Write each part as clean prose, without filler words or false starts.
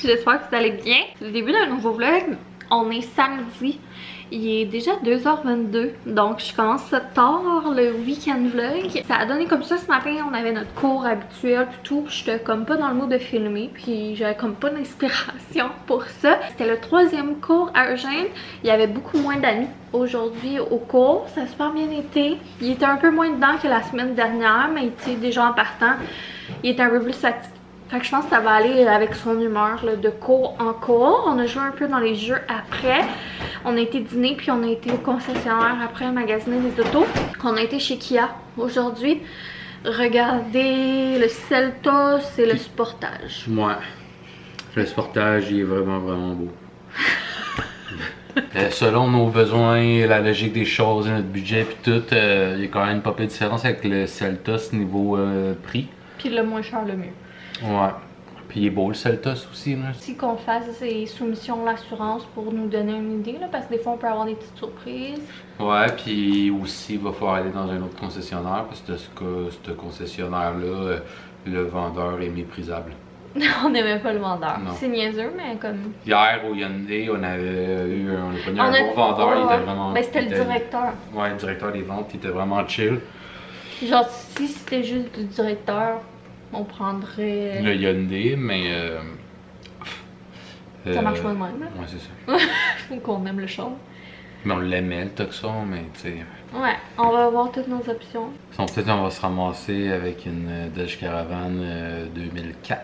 J'espère que vous allez bien. C'est le début d'un nouveau vlog. On est samedi. Il est déjà 2h22. Donc je commence ça tard le week-end vlog. Ça a donné comme ça ce matin. On avait notre cours habituel puis tout. J'étais comme pas dans le mood de filmer. Puis j'avais comme pas d'inspiration pour ça. C'était le 3e cours à Eugène. Il y avait beaucoup moins d'amis aujourd'hui au cours. Ça a super bien été. Il était un peu moins dedans que la semaine dernière. Mais il était déjà en partant. Il était un peu plus fatigué. Fait que je pense que ça va aller avec son humeur là, de cours en cours. On a joué un peu dans les jeux après. On a été dîner puis on a été au concessionnaire après magasiner des autos. On a été chez Kia aujourd'hui. Regardez le Seltos et le Sportage. Ouais. Le Sportage il est vraiment beau. Selon nos besoins, la logique des choses et notre budget puis tout, il y a quand même pas peu de différence avec le Seltos niveau prix. Puis le moins cher le mieux. Ouais. Puis il est beau le Seltos aussi là. Si qu'on fasse ces soumissions l'assurance pour nous donner une idée là, parce que des fois on peut avoir des petites surprises. Ouais, puis aussi il va falloir aller dans un autre concessionnaire parce que ce concessionnaire là, le vendeur est méprisable. On n'aimait pas le vendeur. Non. C'est niaiseux mais comme... Hier au Hyundai on a pogné un bon vendeur, il était vraiment... Ben c'était le directeur. Ouais, le directeur des ventes, il était vraiment chill. Genre si c'était juste le directeur, on prendrait... Le Hyundai, mais... ça marche pas de même. Ouais, c'est ça. Faut qu'on aime le char. Mais on l'aimait le Tucson, mais tu sais... Ouais, on va voir toutes nos options. Peut-être on va se ramasser avec une Dodge Caravan 2004.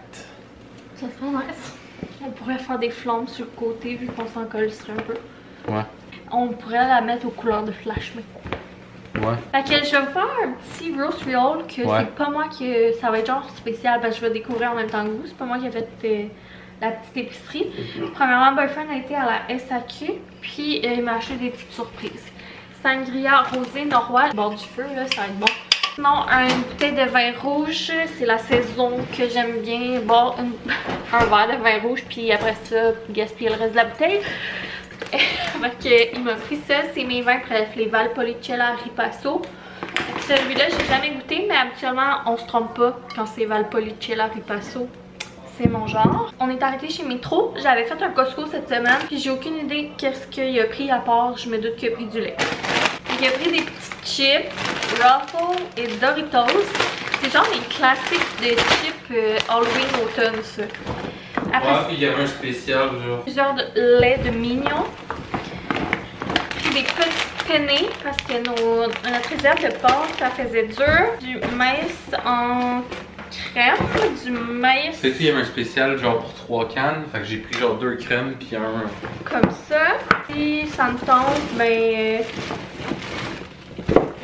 Ça serait nice. On pourrait faire des flammes sur le côté vu qu'on s'en collerait un peu. Ouais. On pourrait la mettre aux couleurs de Flash McQueen. Ouais. Fait que je vais vous faire un petit roast reel que ouais. C'est pas moi qui... Ça va être genre spécial parce que je vais découvrir en même temps que vous. C'est pas moi qui ai fait la petite épicerie. Premièrement, Boyfriend a été à la SAQ. Puis il m'a acheté des petites surprises. Sangria rosé Norrois. Bord du feu, là, ça va être bon. Sinon, une bouteille de vin rouge. C'est la saison que j'aime bien. Boire un verre de vin rouge. Puis après ça, gaspiller le reste de la bouteille. Il m'a pris ça, c'est mes vins préférés, les Valpolicella Ripasso. Celui-là, j'ai jamais goûté, mais habituellement, on se trompe pas quand c'est Valpolicella Ripasso. C'est mon genre. On est arrêté chez Métro. J'avais fait un Costco cette semaine, puis j'ai aucune idée qu'est-ce qu'il a pris à part, je me doute qu'il a pris du lait. Il a pris des petites chips, Ruffles et Doritos. C'est genre les classiques de chips Halloween automne, ça. Après, ouais, puis il y avait un spécial genre. Plusieurs laits de mignon. Puis des petits penne parce que notre réserve de porc, ça faisait dur. Du maïs en crème, du maïs... C'est qu'il y avait un spécial genre pour 3 cannes, fait que j'ai pris genre 2 crèmes puis un... Comme ça. Puis ça me tente, ben...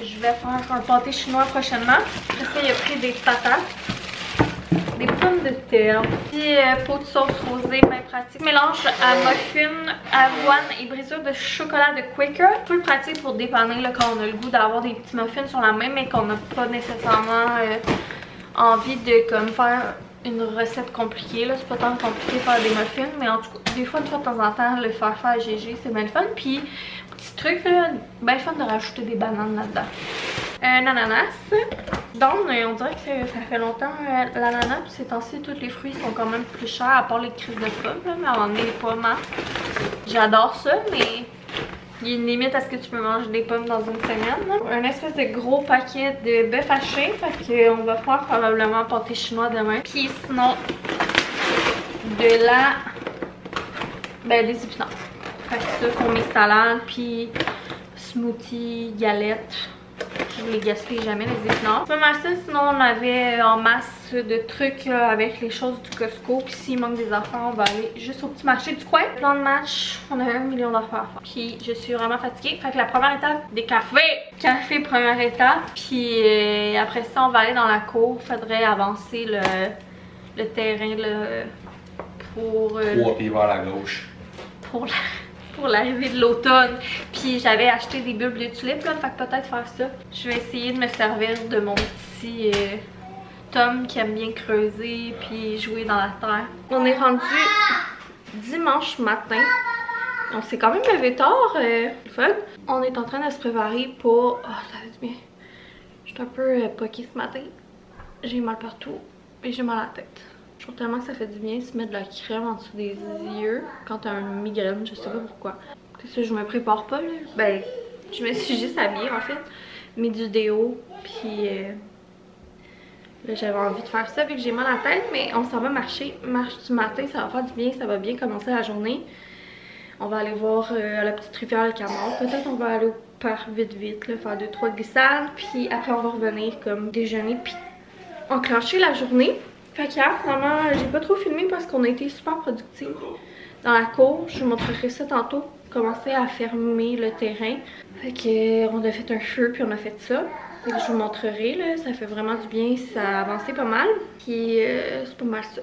je vais faire un pâté chinois prochainement. Après ça, il a pris des patates. Des pommes de terre, puis pot de sauce rosée, bien pratique. Mélange à muffin, avoine et brisure de chocolat de Quaker. Tout pratique pour dépanner là, quand on a le goût d'avoir des petits muffins sur la main, mais qu'on n'a pas nécessairement envie de comme faire une recette compliquée. C'est pas tant compliqué de faire des muffins, mais en tout cas, des fois, de temps en temps, le faire à GG, c'est bien le fun. Puis, petit truc, là, bien fun de rajouter des bananes là-dedans. Un ananas. Donc, on dirait que ça fait longtemps l'ananas, puis ces temps-ci, tous les fruits sont quand même plus chers, à part les crises de pommes, là, mais à un moment donné, les pommes, j'adore ça, mais il y a une limite à ce que tu peux manger des pommes dans une semaine. Là. Un espèce de gros paquet de bœuf haché, fait qu'on va faire probablement un pâté chinois demain. Puis sinon, de la... ben, des épinards. Fait que ça, qu'on met salade, puis smoothie, galette. Je les gaspille jamais les épinards. C'est pas mal ça, sinon on avait en masse de trucs là, avec les choses du Costco. Puis s'il manque des affaires, on va aller juste au petit marché du coin. Plan de match, on a 1 million d'affaires à faire. Puis je suis vraiment fatiguée. Fait que la première étape, des cafés. Café, première étape. Puis après ça, on va aller dans la cour. Faudrait avancer le terrain là, pour... 3 pieds vers la gauche. Pour l'arrivée de l'automne. Puis j'avais acheté des bulbes de tulipes là, fait que peut-être faire ça. Je vais essayer de me servir de mon petit Tom qui aime bien creuser puis jouer dans la terre. On est rendu dimanche matin. On s'est quand même levé tard, fun. On est en train de se préparer pour... oh, ça va être bien. Je suis un peu poquée ce matin. J'ai mal partout et j'ai mal à la tête. Je trouve tellement que ça fait du bien de se mettre de la crème en dessous des yeux quand t'as une migraine, je sais pas pourquoi. C'est ça, je me prépare pas là. Ben, je me suis juste habillée en fait. Mis du déo, puis là j'avais envie de faire ça vu que j'ai mal à la tête, mais on s'en va marcher. Marche du matin, ça va faire du bien, ça va bien commencer la journée. On va aller voir la petite rivière Le Canard. Peut-être on va aller au parc vite là, faire 2-3 glissades, puis après on va revenir comme déjeuner, puis enclencher la journée. Fait qu'hier, finalement, j'ai pas trop filmé parce qu'on a été super productifs dans la cour. Je vous montrerai ça tantôt. Commencer à fermer le terrain. Fait que on a fait un feu puis on a fait ça. Fait que je vous montrerai là. Ça fait vraiment du bien. Ça a avancé pas mal. Puis c'est pas mal ça.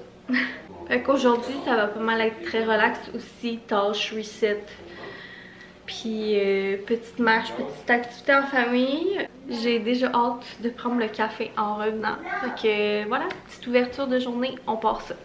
Fait qu'aujourd'hui, ça va pas mal être très relax aussi. Tâche, reset. Puis petite marche, petite activité en famille. J'ai déjà hâte de prendre le café en revenant. Fait que voilà, petite ouverture de journée, on part ça.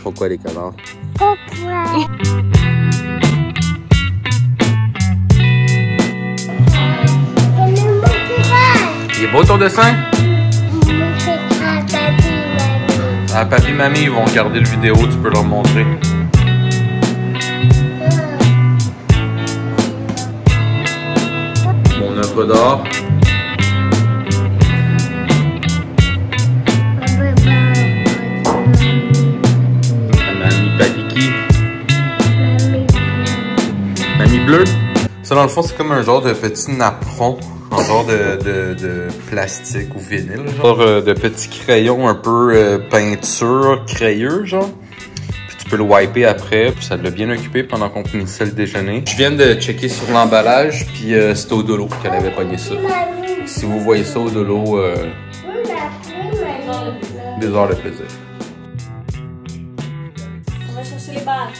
Pourquoi les canards? Pourquoi? Il est beau ton dessin? Ah, papi et mamie, ils vont regarder le vidéo, tu peux leur montrer. Mon œuvre d'art. Mamie Papiki. Mamie bleue. Ça, dans le fond, c'est comme un genre de petit napperon. Un genre de plastique ou vinyle, genre de petits crayons un peu peinture crayeux, genre. Puis tu peux le wiper après, puis ça l'a bien occupé pendant qu'on finissait le déjeuner. Je viens de checker sur l'emballage, puis c'était au dolo qu'elle avait pogné ça. Si vous voyez ça au dolo, des heures de plaisir. On va chercher les balles.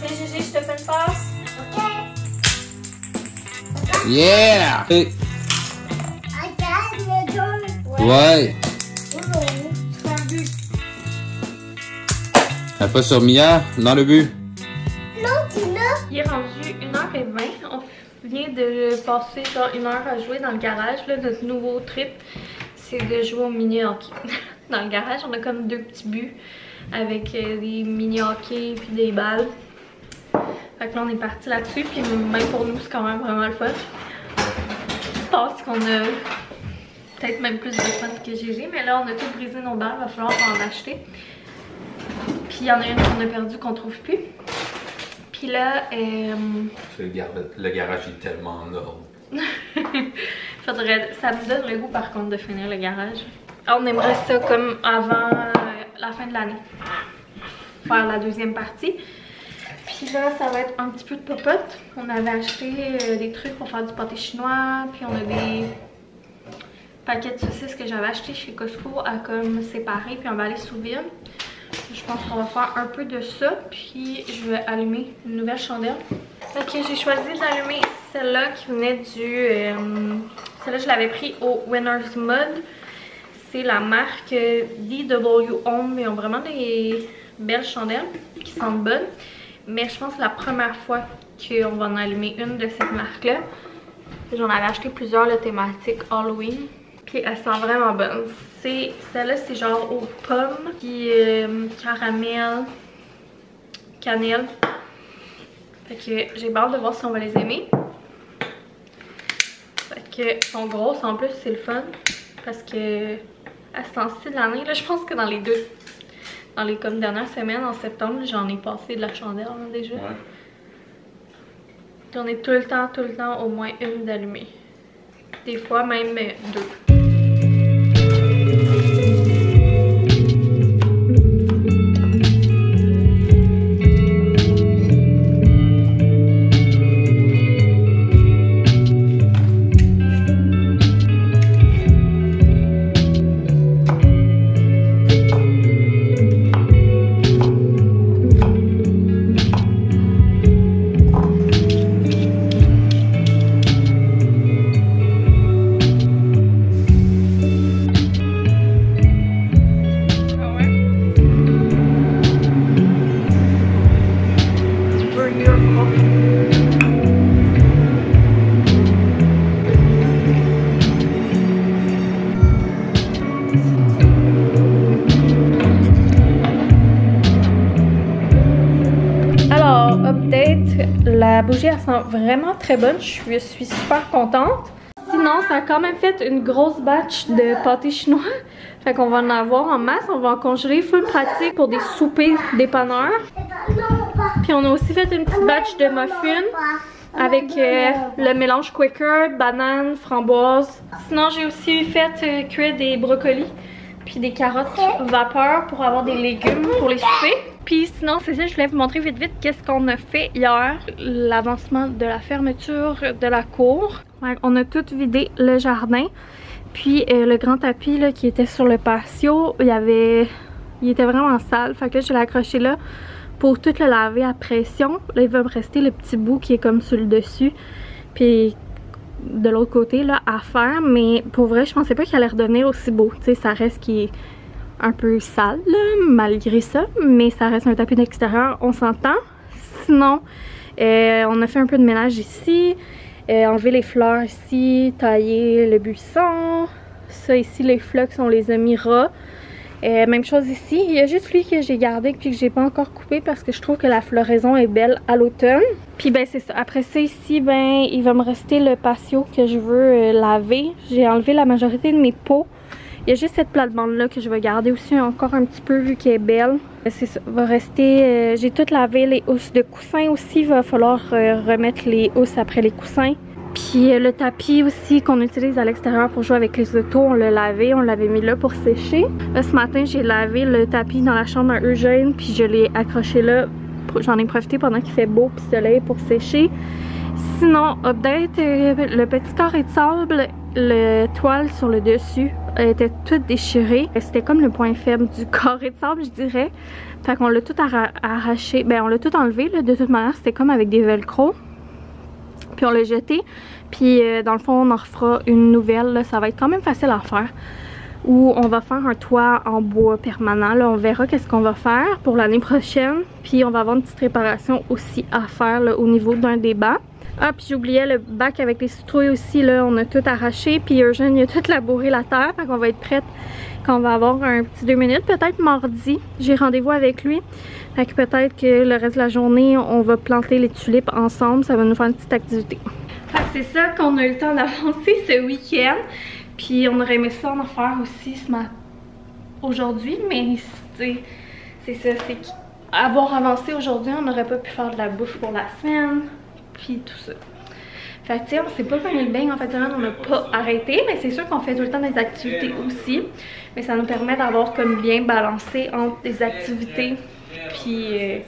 Tiens Gégé, je te fais une passe. Ok. Yeah! Hey. Ouais. La fois sur Mia, dans le but. Il est rendu 1h20. On vient de passer genre 1 heure à jouer dans le garage. Là, notre nouveau trip, c'est de jouer au mini-hockey. Dans le garage, on a comme 2 petits buts avec des mini-hockey puis des balles. Fait que là, on est parti là-dessus. Puis même pour nous, c'est quand même vraiment le fun. Je pense qu'on a peut-être même plus de fun que Gégé. Mais là, on a tout brisé nos balles. Il va falloir en acheter. Puis il y en a une qu'on a perdue qu'on trouve plus. Puis là, le garage est tellement en ordre. ça me donne le goût par contre de finir le garage. On aimerait ça comme avant la fin de l'année. Faire la deuxième partie. Puis là, ça va être un petit peu de popote. On avait acheté des trucs pour faire du pâté chinois. Puis on a des paquets de saucisses que j'avais acheté chez Costco à comme séparer puis emballer sous vide. Je pense qu'on va faire un peu de ça. Puis je vais allumer une nouvelle chandelle. Ok, j'ai choisi d'allumer celle-là qui venait du... celle-là, je l'avais pris au Winner's Mud. C'est la marque DW Home. Ils ont vraiment des belles chandelles qui sentent bonnes. Mais je pense que c'est la première fois qu'on va en allumer une de cette marque-là. J'en avais acheté plusieurs, la thématique Halloween. Puis elle sent vraiment bonne. Celle-là, c'est genre aux pommes, puis caramel, cannelle. Fait que j'ai hâte de voir si on va les aimer. Fait que sont grosses en plus, c'est le fun. Parce que à ce temps-ci de l'année, là, je pense que dans les comme dernières semaines, en septembre, j'en ai passé de la chandelle là, déjà. Ouais. J'en ai tout le temps au moins une d'allumée. Des fois même 2. La bougie, elle sent vraiment très bonne. Je suis super contente. Sinon, ça a quand même fait une grosse batch de pâté chinois. Fait qu'on va en avoir en masse. On va en congeler. Full pratique pour des soupers dépanneurs. Puis on a aussi fait une petite batch de muffins avec le mélange Quaker, banane, framboise. Sinon, j'ai aussi fait cuire des brocolis puis des carottes vapeur pour avoir des légumes pour les souper. Puis sinon, c'est ça, je voulais vous montrer vite qu'est-ce qu'on a fait hier. L'avancement de la fermeture de la cour. Ouais, on a tout vidé le jardin. Puis le grand tapis là, qui était sur le patio, il était vraiment sale. Fait que là, je l'ai accroché là pour tout le laver à pression. Là, il va me rester le petit bout qui est comme sur le dessus. Puis de l'autre côté là à faire. Mais pour vrai, je pensais pas qu'il allait redevenir aussi beau. Tu sais, ça reste qui est un peu sale là, malgré ça. Mais ça reste un tapis d'extérieur, on s'entend. Sinon, on a fait un peu de ménage ici. Enlever les fleurs ici, tailler le buisson. Ça ici, les flux, on les a mis ras. Même chose ici. Il y a juste lui que j'ai gardé puis que j'ai pas encore coupé parce que je trouve que la floraison est belle à l'automne. Puis ben c'est ça. Après ça ici, ben il va me rester le patio que je veux laver. J'ai enlevé la majorité de mes pots. Il y a juste cette plate-bande là que je vais garder aussi encore un petit peu vu qu'elle est belle. C'est ça. Va rester. J'ai tout lavé les housses de coussins aussi. Il va falloir remettre les housses après les coussins. Puis le tapis aussi qu'on utilise à l'extérieur pour jouer avec les autos, on l'a lavé, on l'avait mis là pour sécher. Là, ce matin, j'ai lavé le tapis dans la chambre à Eugène, puis je l'ai accroché là. J'en ai profité pendant qu'il fait beau puis soleil pour sécher. Sinon, update, le petit carré de sable, le toile sur le dessus était tout déchiré. C'était comme le point faible du carré de sable, je dirais. Fait qu'on l'a tout arraché, ben on l'a tout enlevé là, de toute manière, c'était comme avec des velcro. Puis on l'a jeté. Puis dans le fond, on en refera une nouvelle. Là. Ça va être quand même facile à faire. Où on va faire un toit en bois permanent. Là, on verra qu'est-ce qu'on va faire pour l'année prochaine. Puis on va avoir une petite réparation aussi à faire là, au niveau d'un des bancs. Ah, puis j'oubliais le bac avec les citrouilles aussi. Là, on a tout arraché. Puis Eugène, il a tout labouré la terre. Fait qu'on va être prête quand on va avoir un petit 2 minutes. Peut-être mardi. J'ai rendez-vous avec lui. Fait que peut-être que le reste de la journée, on va planter les tulipes ensemble. Ça va nous faire une petite activité. Fait que c'est ça qu'on a eu le temps d'avancer ce week-end. Puis on aurait aimé ça en faire aussi aujourd'hui. Mais c'est ça, c'est qu'avoir avancé aujourd'hui, on n'aurait pas pu faire de la bouffe pour la semaine. Puis tout ça. Fait que tu sais, on s'est pas pogné le bain en fait, on n'a pas arrêté. Mais c'est sûr qu'on fait tout le temps des activités aussi. Mais ça nous permet d'avoir comme bien balancé entre des activités puis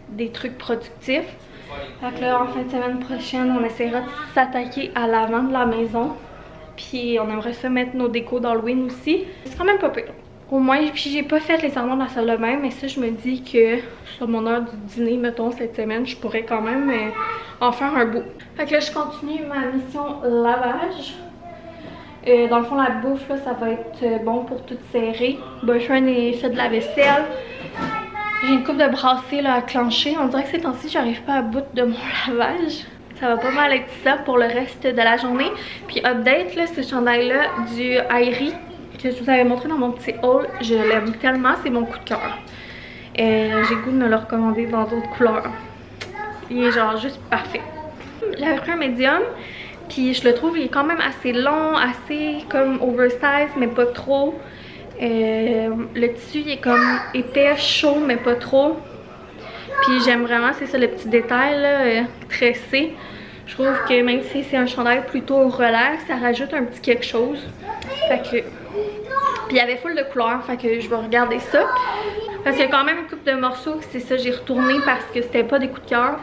des trucs productifs. Fait que là, en fin de semaine prochaine, on essaiera de s'attaquer à l'avant de la maison. Puis on aimerait ça mettre nos décos d'Halloween aussi. C'est quand même pas pire. Au moins, puis j'ai pas fait les armoires de la salle de bain, mais ça, je me dis que sur mon heure du dîner, mettons, cette semaine, je pourrais quand même en faire un bout. Fait que là, je continue ma mission lavage. Dans le fond, la bouffe, là, ça va être bon pour tout serrer. Boyfriend a fait de la vaisselle. J'ai une coupe de brassée là, à clencher. On dirait que ces temps-ci, j'arrive pas à bout de mon lavage. Ça va pas mal être ça pour le reste de la journée. Puis update, là, ce chandail-là du Aerie que je vous avais montré dans mon petit haul, je l'aime tellement, c'est mon coup de cœur. J'ai goût de me le recommander dans d'autres couleurs. Il est genre juste parfait. J'avais pris un médium, puis je le trouve, il est quand même assez long, assez comme oversize, mais pas trop. Le tissu, il est comme épais, chaud, mais pas trop. Puis j'aime vraiment, c'est ça, le petit détail là, tressé. Je trouve que même si c'est un chandail plutôt relax, ça rajoute un petit quelque chose. Fait que... Puis il y avait full de couleurs, fait que je vais regarder ça. Parce qu'il y a quand même une couple de morceaux, c'est ça, j'ai retourné parce que c'était pas des coups de cœur.